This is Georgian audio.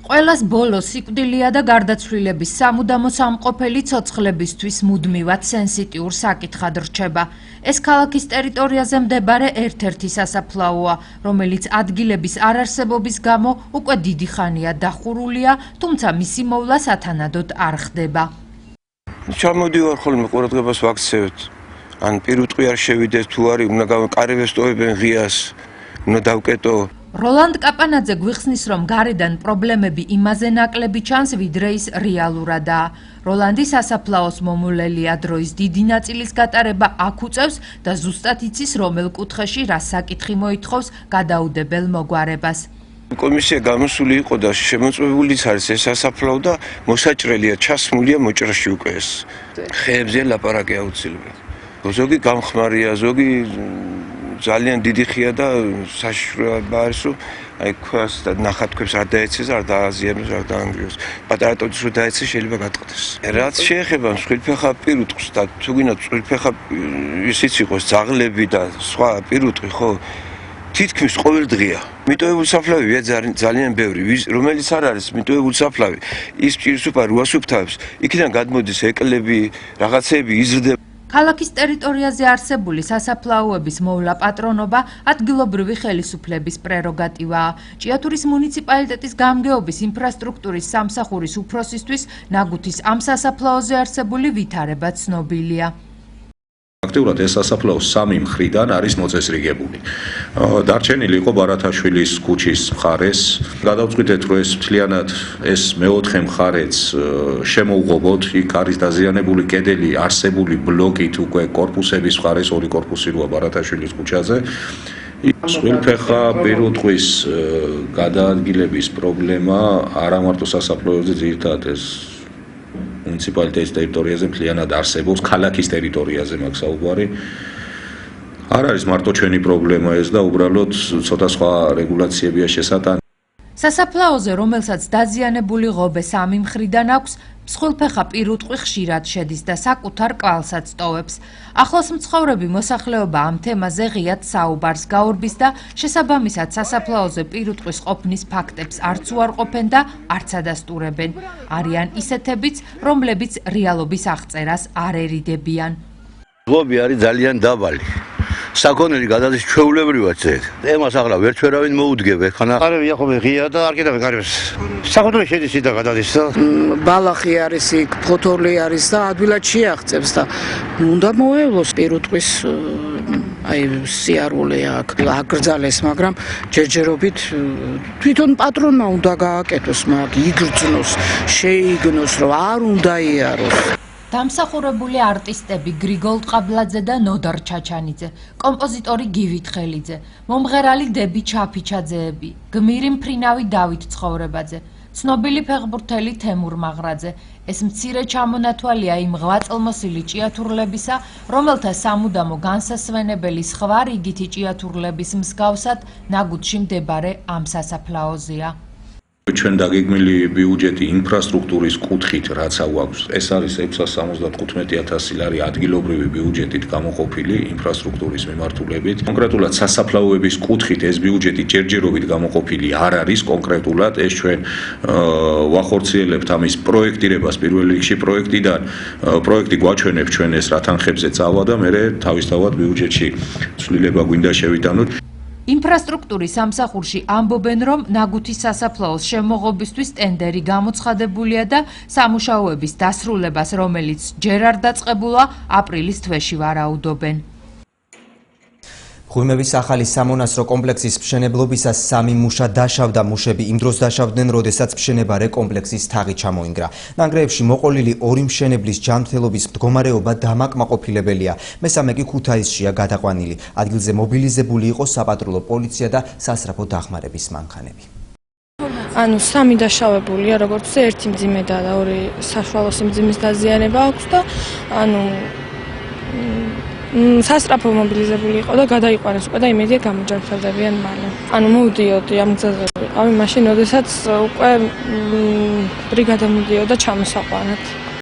ყველას ბოლოს სიკვდილია და გარდაცვლილების სამუდამო სამყოფელი ცოცხლებისთვის მუდმივად სენსიტიურ საკითხად რჩება. ეს ქალაქის ტერიტორიაზე მდებარე ერთ-ერთი სასაფლაოა, რომელიც ადგილების არარსებობის გამო უკვე დიდი ხანია დახურულია, თუმცა მისი მოვლა სათანადოდ არ ხდება. ჩამოდივარ ხოლმე ყურადღებას ვაქცევთ. ან პირუტყვი არ შევიდეს თუ არის, უნდა გავაკარებეს ტოვებენ ღიას, უნდა დავკეტო. როლანდ კაპანაძე გვიხსნის, რომ გარედან პრობლემები იმაზე ნაკლები ჩანს, ვიდრე ის რეალურადაა. როლანდი სასაფლაოს მომულელია, დროის დიდი ნაწილის გატარება აქ უწევს და ზუსტად იცის, რომელ კუთხეში რა საკითხი მოითხოვს გადაუდებელ მოგვარებას. კომისია გამოსული იყო და შემოწმებულიც არის ეს სასაფლაო და მოსაჭრელია, ჩასმულია მოჭრაში უკვე ეს. ხეებზე ლაპარაკი აუცილებლად. ზოგი გამხმარია, ზოგი ძალიან დიდი ხია და საშუალება არის, რომ აი ქვას და ნახატქვებს არ დაეცეს, არ დააზიანოს, არ დაანგრიოს. პატარა ტოტს რო დაეცეს, შეიძლება გატყდეს. რაც შეეხება მსხვილფეხა პირუტყვს და თუ გინდა მსხვილფეხა ისიც იყოს ძაღლები და სხვა პირუტყვი, ხო? თითქმის ყოველდღია. მიტოვებული საფლავია ძალიან ბევრი, რომელიც არ არის მიტოვებული საფლავი. ის პირისუფა რუას უფთავებს, იქიდან გადმოდის ეკლები, რაღაცეები იზრდება. ქალაქის ტერიტორიაზე არსებული სასაფლაოების მოვლა პატრონობა ადგილობრივი ხელისუფლების პრეროგატივაა. ჭიათურის მუნიციპალიტეტის გამგეობის ინფრასტრუქტურის სამსახურის უფროსისთვის ნაგუთის ამ სასაფლაოზე არსებული ვითარება ცნობილია. Აქტიურად ეს სასაფლაო სამი მხრიდან არის მოწესრიგებული. დარჩენილი იყო ბარათაშვილის ქუჩის მხარეს. გადავწყვიტეთ, რომ ეს მთლიანად ეს მეოთხე მხარეც შემოუღობოთ. იქ არის დაზიანებული კედელი, არსებული ბლოკით უკვე კორპუსების მხარეს, ორი კორპუსი როა ბარათაშვილის ქუჩაზე. მსხვილფეხა პირუტყვის გადაადგილების პრობლემა არა მარტო სასაფლაოზე, ძირითადად ეს მუნიციპალიტეტის ტერიტორიაზე მთლიანად არსებობს, ქალაქის ტერიტორიაზე მაქვს საუბარი. არ არის მარტო ჩვენი პრობლემა ეს და უბრალოდ ცოტა სხვა რეგულაციებია შესატანი. სასაფლაოზე, რომელსაც დაზიანებული ღობე სამი მხრიდან აქვს, მსხვილფეხა პირუტყვი ხშირად შედის და საკუთარ კვალსაც ტოვებს. ახლოს მცხოვრები მოსახლეობა ამ თემაზე ღიად საუბარს გაურბის და შესაბამისად სასაფლაოზე პირუტყვის ყოფნის ფაქტებს არც უარყოფენ და არც ადასტურებენ. არიან ისეთებიც, რომლებიც რეალობის აღწერას არ ერიდებიან. ღობე არის ძალიან დაბალი. საქონელი გადადის ჩვეულებრივად ძეთ. ემას ახლა ვერ ჩვერავინ მოუდგებე, ხანა არები ახობე ღია და არ კიდევ გარებს. საქონელი შედის და გადადის და ბალახი არის იქ, ფოთოლი არის და ადვილად შეაღწევს და უნდა მოევლოს პირუტყვის აი სიარული აქ აკრძალეს, მაგრამ ჯერჯერობით თვითონ პატრონმა უნდა გააკეთოს მაგ იგრძნოს, შეიგნოს, რომ არ უნდა იაროს. დამსახურებული არტისტები გრიგოლ ტყაბლაძე და ნოდარ ჩაჩანიძე, კომპოზიტორი გივი თხელიძე, მომღერალი დები ჩაფიჩაძეები, გმირი მფრინავი დავით ცხოვრებაძე, ცნობილი ფეხბურთელი თემურ მაღრაძე. ეს მცირე ჩამონათვალია იმ ღვაწლმოსილი ჭიათურლებისა, რომელთა სამუდამო განსასვენებელი სხვა რიგითი ჭიათურლების მსგავსად ნაგუთში მდებარე ამ სასაფლაოზეა. ჩვენ დაგეგმილი ბიუჯეტი ინფრასტრუქტურის კუთხით რაც აქვს, ეს არის 675,000 ლარი ადგილობრივი ბიუჯეტით გამოყოფილი ინფრასტრუქტურის მიმართულებით. კონკრეტულად სასაფლაოების კუთხით ეს ბიუჯეტი ჯერჯერობით გამოყოფილი არ არის კონკრეტულად, ეს ჩვენ ვახორციელებთ ამის პროექტირებას პირველ რიგში პროექტიდან. პროექტი გვაჩვენებს ჩვენ ეს რა თანხებზე წავა და მე თავისთავად ბიუჯეტში ცვლილება გვინდა შევიტანოთ. ინფრასტრუქტურის სამსახურში ამბობენ, რომ ნაგუთის სასაფლაოს შემოღობისთვის ტენდერი გამოცხადებულია და სამუშაოების დასრულებას, რომელიც ჯერ არ დაწყებულა, აპრილის თვეში ვარაუდობენ. მღვიმევის ახალი სამონასტრო კომპლექსის მშენებლობისას სამი მუშა დაშავდა. მუშები იმ დროს დაშავდნენ, როდესაც მშენებარე კომპლექსის თაღი ჩამოინგრა. ნანგრეებში მოყოლილი ორი მშენებლის ჯანმრთელობის მდგომარეობა დამაკმაყოფილებელია. მესამე კი ქუთაისშია გადაყვანილი. ადგილზე მობილიზებული იყო საპატრულო პოლიცია და სასწრაფო დახმარების მანქანები. ანუ სამი დაშავებულია, როგორც ერთი მძიმე და ორი საშუალო სიმძიმის დაზიანება აქვს და ანუ სასწრაფო მობილიზებული იყო და გადაიყვანეს უკვე და იმედია გამოჯანმრთელდებიან მალე. ანუ მოვდიოდი ამ გზაზე ვიყავი მაშინ, როდესაც უკვე ბრიგადა მიდიოდა ჩამოსაყვანად.